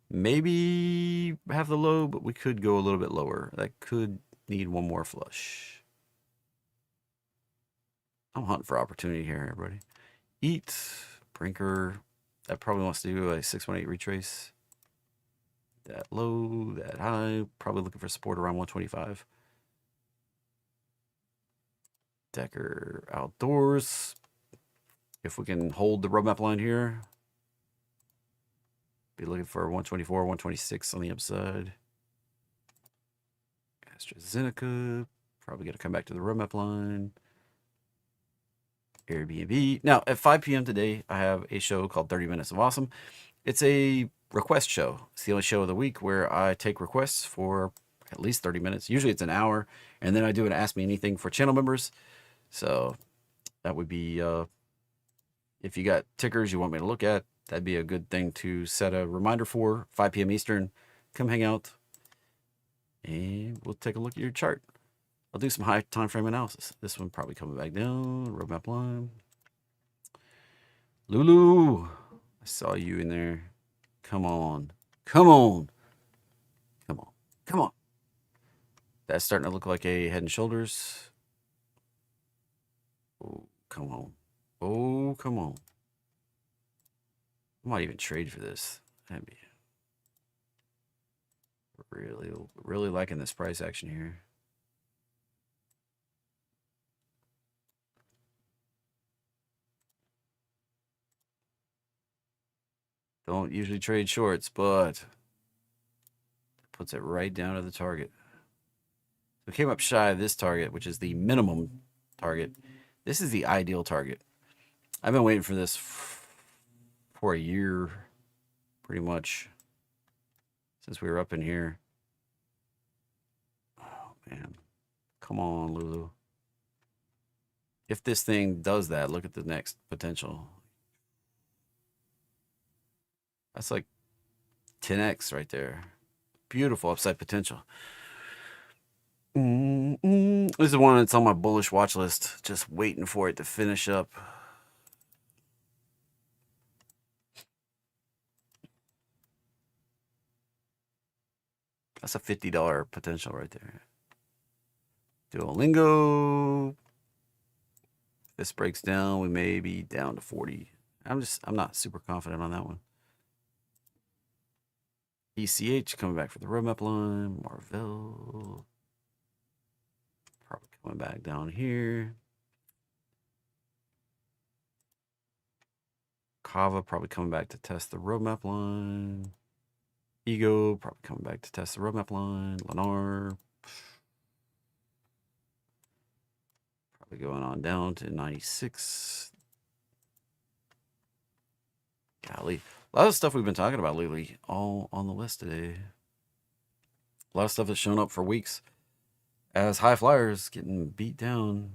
Maybe have the low, but we could go a little bit lower. That could need one more flush. I'm hunting for opportunity here, everybody. Eat. Brinker. That probably wants to do a 618 retrace. That low, that high. Probably looking for support around 125. Decker Outdoors. If we can hold the roadmap line here, be looking for 124, 126 on the upside. AstraZeneca. Probably going to come back to the roadmap line. Airbnb. Now, at 5 p.m. today, I have a show called 30 Minutes of Awesome. It's a request show. It's the only show of the week where I take requests for at least 30 minutes. Usually it's an hour. And then I do an Ask Me Anything for channel members. So that would be, if you got tickers you want me to look at, that'd be a good thing to set a reminder for. 5 p.m. Eastern. Come hang out. And we'll take a look at your chart. I'll do some high time frame analysis. This one probably coming back down. Roadmap line. Lulu, I saw you in there. Come on. Come on. Come on. Come on. That's starting to look like a Head and Shoulders. Oh, come on. Oh, come on. I might even trade for this. That'd be really liking this price action here. Don't usually trade shorts, but it puts it right down to the target. So it came up shy of this target, which is the minimum target. This is the ideal target. I've been waiting for this for a year, pretty much, since we were up in here. Oh, man. Come on, Lulu. If this thing does that, look at the next potential. That's like 10x right there. Beautiful upside potential. This is one that's on my bullish watch list. Just waiting for it to finish up. That's a $50 potential right there. Duolingo. If this breaks down, we may be down to 40. I'm not super confident on that one. ECH coming back for the roadmap line. Marvell. Probably coming back down here. Kava probably coming back to test the roadmap line. Ego probably coming back to test the roadmap line. Lennar probably going on down to 96. Golly. A lot of stuff we've been talking about lately, all on the list today. A lot of stuff that's shown up for weeks as high flyers getting beat down.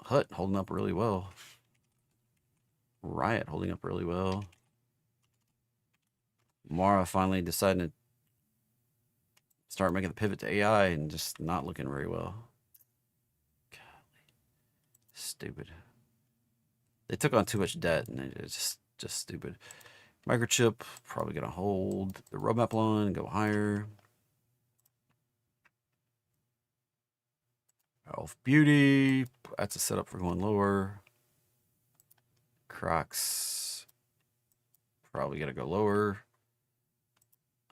Hut holding up really well. Riot holding up really well. Mara finally deciding to start making the pivot to AI and just not looking very well. Golly. Stupid. They took on too much debt and it's just stupid. Microchip probably gonna hold the roadmap line and go higher. Elf Beauty, that's a setup for going lower. Crocs, probably gonna go lower.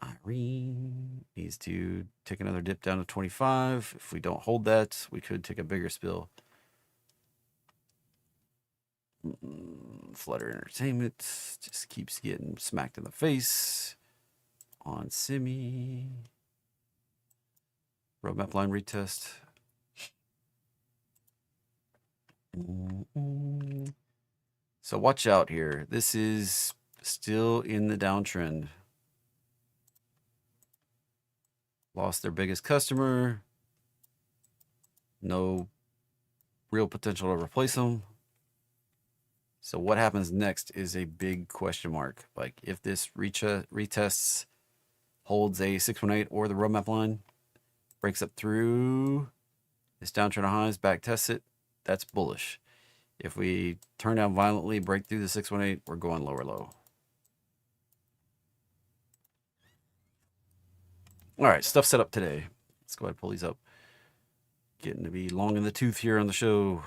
Irene needs to take another dip down to 25. If we don't hold that, we could take a bigger spill. Flutter Entertainment just keeps getting smacked in the face. On Simi. Roadmap line retest. So watch out here. This is still in the downtrend. Lost their biggest customer. No real potential to replace them. So what happens next is a big question mark. Like if this retests, holds a 618 or the roadmap line, breaks up through this downtrend of highs, back tests it, that's bullish. If we turn down violently, break through the 618, we're going lower low. All right, stuff set up today. Let's go ahead and pull these up. Getting to be long in the tooth here on the show.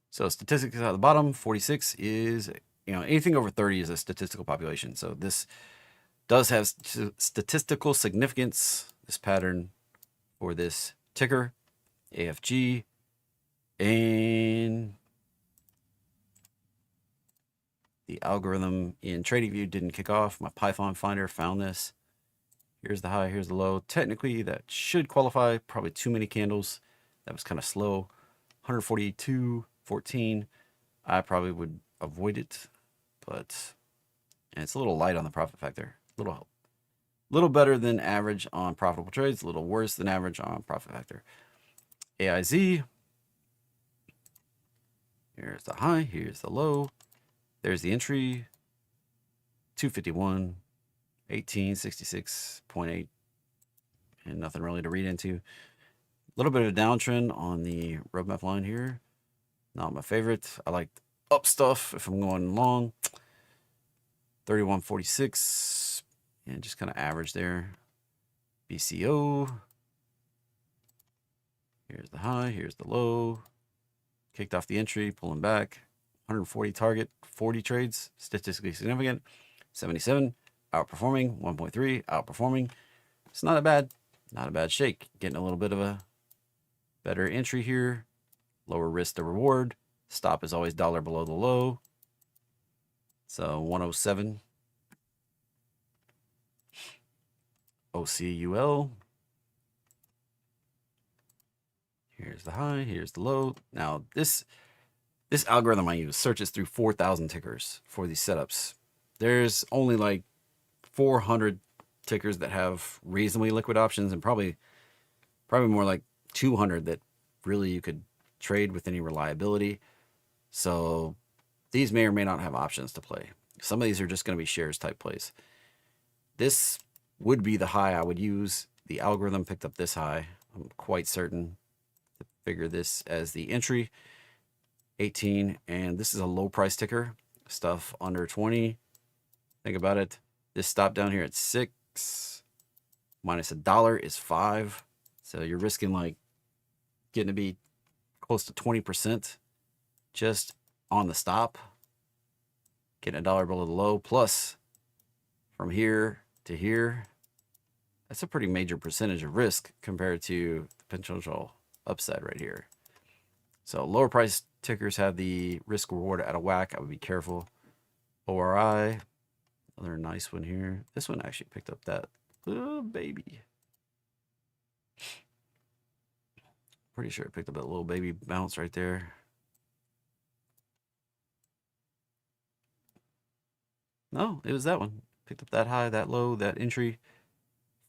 So statistics at the bottom, 46 is, anything over 30 is a statistical population. So this does have statistical significance, this pattern for this ticker, AFG, and the algorithm in TradingView didn't kick off. My Python finder found this. Here's the high, here's the low. Technically, that should qualify. Probably too many candles. That was kind of slow. 142.14. I probably would avoid it, but and it's a little light on the profit factor. Little better than average on profitable trades. A little worse than average on profit factor. AIZ. Here's the high. Here's the low. There's the entry. 251. 1866.8, and nothing really to read into. A little bit of a downtrend on the roadmap line here. Not my favorite. I like up stuff if I'm going long. 31.46, and just kind of average there. BCO. Here's the high. Here's the low. Kicked off the entry, pulling back. 140 target, 40 trades, statistically significant. 77. Outperforming, 1.3, outperforming. It's not a bad shake. Getting a little bit of a better entry here. Lower risk to reward. Stop is always dollar below the low. So 107. OCUL. Here's the high, here's the low. Now this algorithm I use searches through 4,000 tickers for these setups. There's only like 400 tickers that have reasonably liquid options, and probably more like 200 that really you could trade with any reliability. So these may or may not have options to play. Some of these are just going to be shares type plays. This would be the high I would use. The algorithm picked up this high. I'm quite certain to figure this as the entry. 18, and this is a low price ticker. Stuff under 20. Think about it. This stop down here at 6 minus $1 is 5. So you're risking like getting to be close to 20% just on the stop. Getting $1 below the low, plus from here to here. That's a pretty major percentage of risk compared to the potential upside right here. So lower price tickers have the risk reward out of whack. I would be careful. ORI. Another nice one here. This one actually picked up that little baby. Pretty sure it picked up that little baby bounce right there. No, it was that one. Picked up that high, that low, that entry.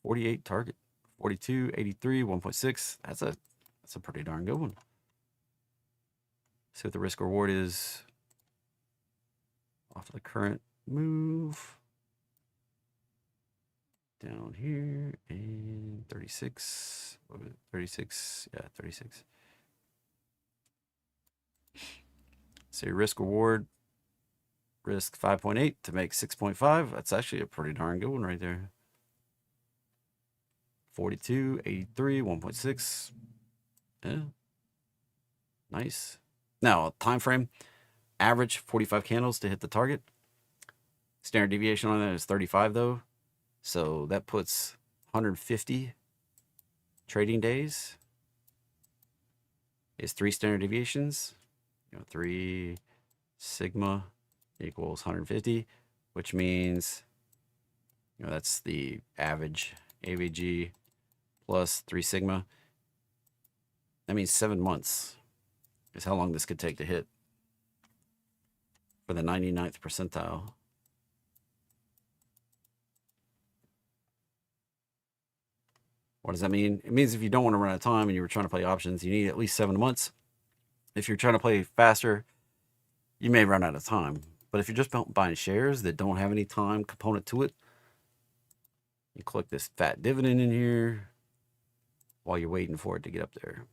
48 target. 42, 83, 1.6. That's That's a pretty darn good one. See what the risk reward is off of the current move. Down here and 36. What was it? 36. Yeah, 36. So risk reward. Risk 5.8 to make 6.5. That's actually a pretty darn good one right there. 42, 83, 1.6. Yeah. Nice. Now, time frame. Average 45 candles to hit the target. Standard deviation on that is 35 though. So that puts 150 trading days. Is 3 standard deviations. 3 sigma equals 150, which means that's the average AVG plus 3 sigma. That means 7 months is how long this could take to hit for the 99th percentile. What does that mean? It means if you don't want to run out of time and you were trying to play options, you need at least 7 months. If you're trying to play faster, you may run out of time. But if you're just buying shares that don't have any time component to it, you click this fat dividend in here while you're waiting for it to get up there.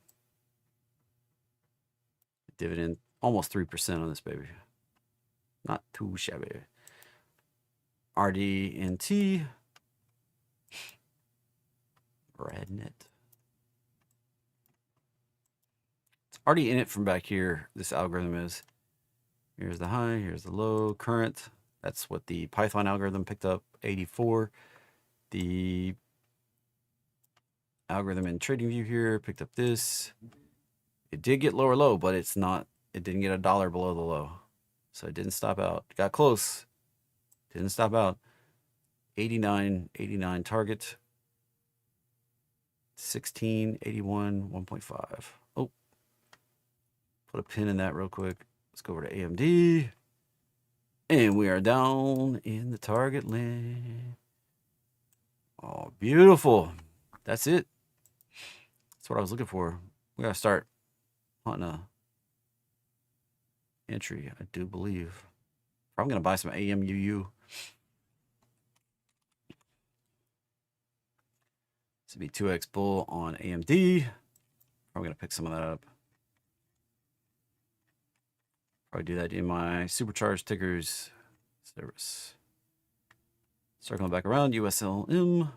Dividend almost 3% on this baby. Not too shabby. RDNT. Radnet. It's already in it from back here. This algorithm is. Here's the high, here's the low, current. That's what the Python algorithm picked up, 84. The algorithm in TradingView here picked up this. It did get lower low, but it didn't get $1 below the low. So it didn't stop out. Got close. Didn't stop out. 89 target. 1681 1.5. Oh, put a pin in that real quick. Let's go over to AMD. And we are down in the target land. Oh, beautiful. That's it. That's what I was looking for. We got to start hunting a entry, I do believe. I'm going to buy some AMUU. This would be 2x bull on AMD. I'm going to pick some of that up. Probably do that in my supercharged tickers service. Circling back around, USLM.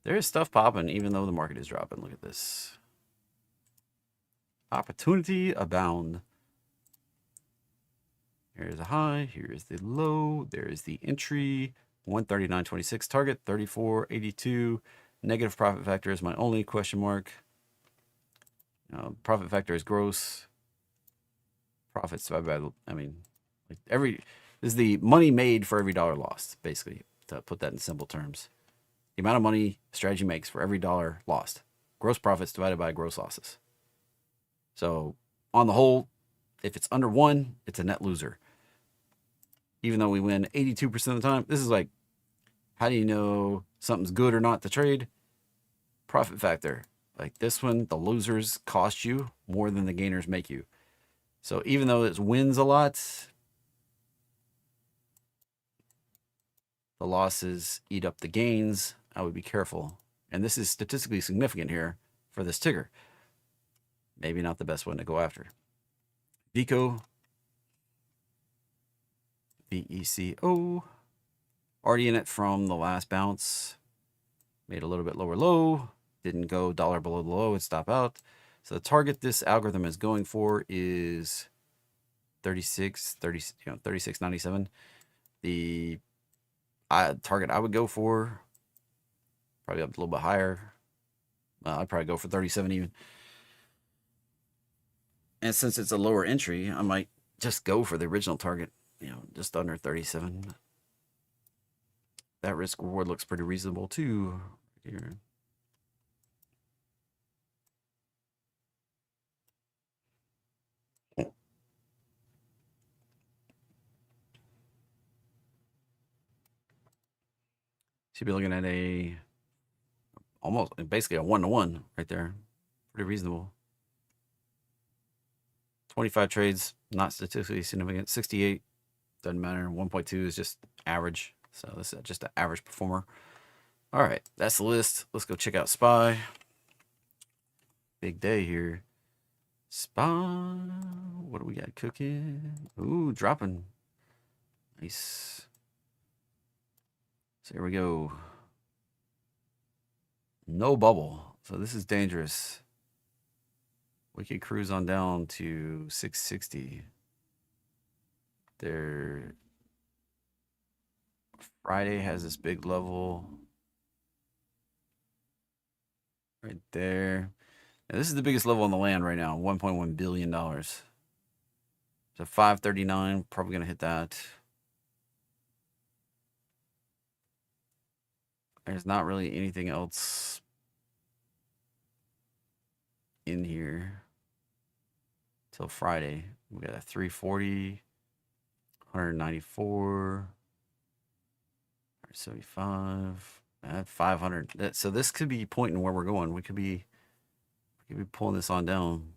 There is stuff popping even though the market is dropping. Look at this. Opportunity abound. Here's a high. Here's the low. There's the entry. 139.26 target. 34.82. Negative profit factor is my only question mark. Profit factor is gross. Profits divided by, this is the money made for every dollar lost, basically, to put that in simple terms. The amount of money strategy makes for every dollar lost. Gross profits divided by gross losses. So on the whole, if it's under 1, it's a net loser. Even though we win 82% of the time, this is like, how do you know something's good or not to trade? Profit factor. Like this one, the losers cost you more than the gainers make you. So even though it wins a lot, the losses eat up the gains. I would be careful. And this is statistically significant here for this ticker. Maybe not the best one to go after. VECO. VECO. Already in it from the last bounce. Made a little bit lower low. Didn't go dollar below the low and stop out. So the target this algorithm is going for is 36.97. The target I would go for, probably up a little bit higher. I'd probably go for 37 even. And since it's a lower entry, I might just go for the original target, just under 37. That risk reward looks pretty reasonable too. Here. Should be looking at basically a 1-to-1 right there. Pretty reasonable. 25 trades, not statistically significant. 68, doesn't matter. 1.2 is just average. So this is just an average performer. All right, that's the list. Let's go check out SPY. Big day here. SPY. What do we got cooking? Ooh, dropping. Nice. So here we go. No bubble. So this is dangerous. We could cruise on down to 660. There. Friday has this big level right there. Now, this is the biggest level on the land right now, $1.1 billion. So 539, probably going to hit that. There's not really anything else in here till Friday. We got a 340, 194, 175, 500. So this could be pointing where we're going. We could be pulling this on down.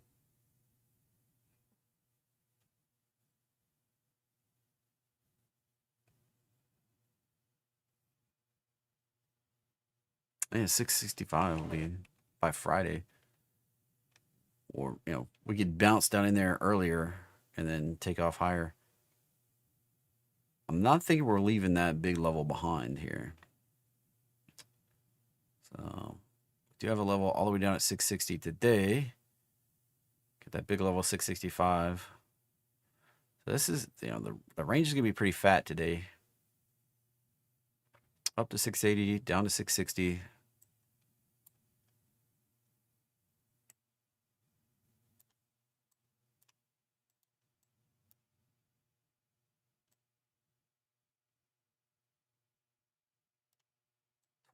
Yeah, 665 will be by Friday. Or, you know, we could bounce down in there earlier and then take off higher. I'm not thinking we're leaving that big level behind here. So, we do have a level all the way down at 660 today. Get that big level 665. So this is, you know, the range is going to be pretty fat today. Up to 680, down to 660.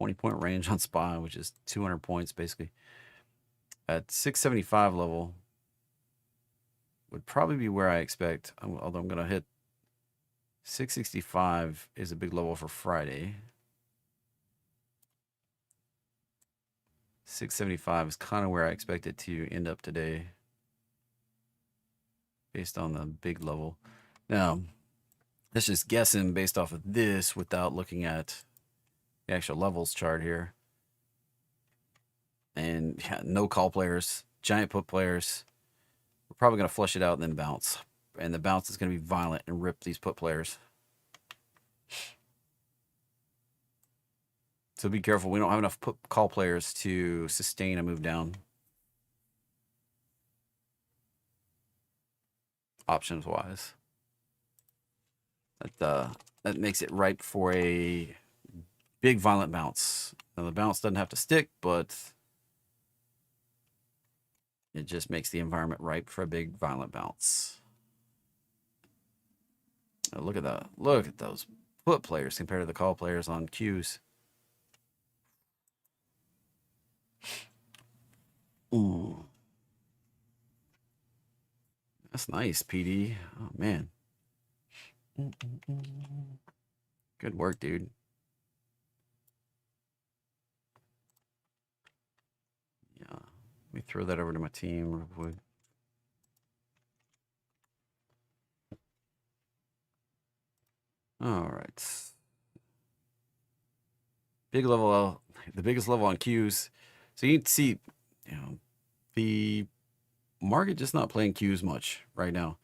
$20-point range on SPY, which is 200 points basically. At 675 level would probably be where I expect, although I'm going to hit 665 is a big level for Friday. 675 is kind of where I expect it to end up today based on the big level. Now, that's just guessing based off of this without looking at the actual levels chart here. And yeah, no call players, giant put players. We're probably going to flush it out and then bounce. And the bounce is going to be violent and rip these put players. So be careful. We don't have enough put call players to sustain a move down. Options wise. That makes it ripe for a big violent bounce. Now the bounce doesn't have to stick, but it just makes the environment ripe for a big violent bounce. Now look at those put players compared to the call players on Qs. Ooh. That's nice, PD. Oh man. Good work, dude. Yeah. Let me throw that over to my team real quick. All right. Big level, the biggest level on Qs. So you can see, you know, the market just not playing Qs much right now.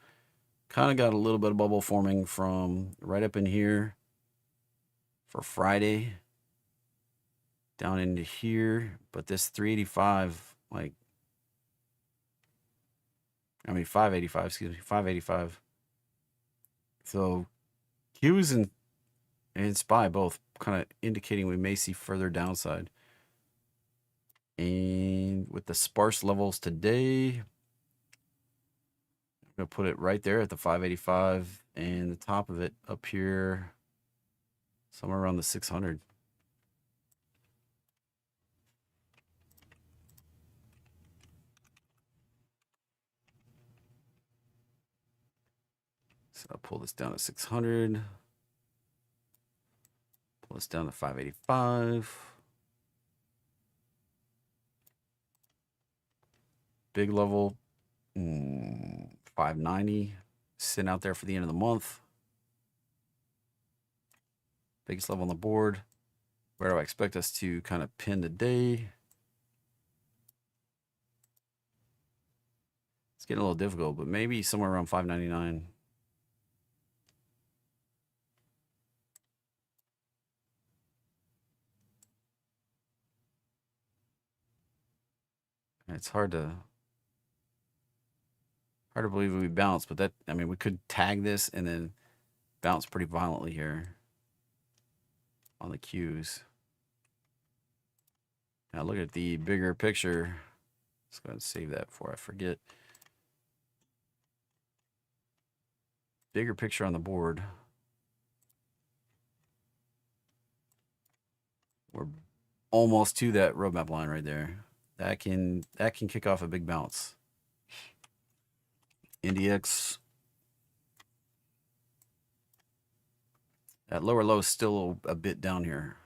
Kind of got a little bit of bubble forming from right up in here for Friday down into here. But this 385, like, I mean, 585, excuse me, 585. So Qs and SPY both kind of indicating we may see further downside. And with the sparse levels today, I'm going to put it right there at the 585 and the top of it up here somewhere around the 600. So I'll pull this down to 600. Pull this down to 585. big level, 590, sitting out there for the end of the month. Biggest level on the board. Where do I expect us to kind of pin today? It's getting a little difficult, but maybe somewhere around 599. It's hard to believe we bounce, but that, I mean, we could tag this and then bounce pretty violently here on the cues. Now look at the bigger picture. Let's go ahead and save that before I forget. Bigger picture on the board. We're almost to that roadmap line right there. That can kick off a big bounce. NDX at lower low is still a bit down here.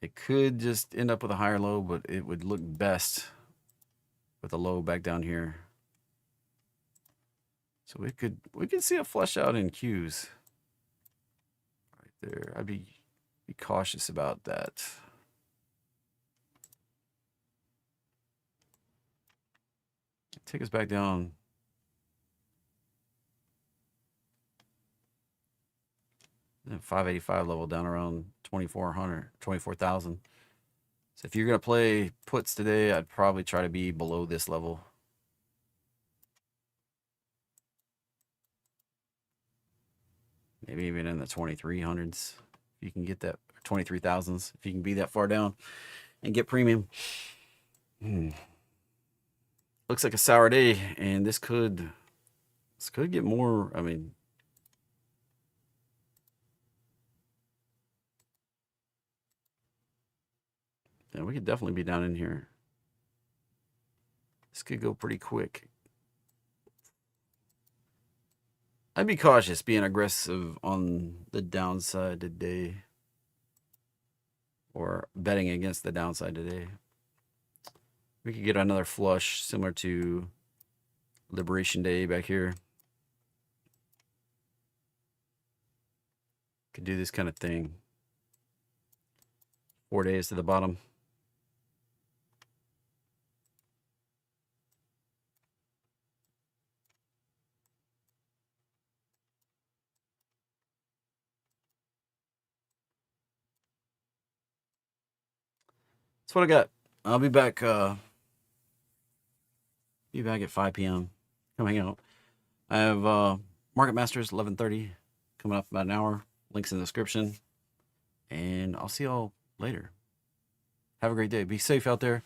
It could just end up with a higher low, but it would look best with a low back down here. So we could see a flush out in Qs right there. I'd be cautious about that. Take us back down. That 585 level down around 2,400, 24,000. So if you're going to play puts today, I'd probably try to be below this level. Maybe even in the 2,300s. If you can get that, 23,000s. If you can be that far down and get premium. Looks like a sour day, and this could get more. I mean, yeah, we could definitely be down in here. This could go pretty quick. I'd be cautious being aggressive on the downside today, or betting against the downside today. We could get another flush similar to Liberation Day back here. Could do this kind of thing. 4 days to the bottom. That's what I got. I'll be back. Be back at 5 p.m. Come hang out. I have Market Masters 11:30 coming up about an hour. Links in the description. And I'll see y'all later. Have a great day. Be safe out there.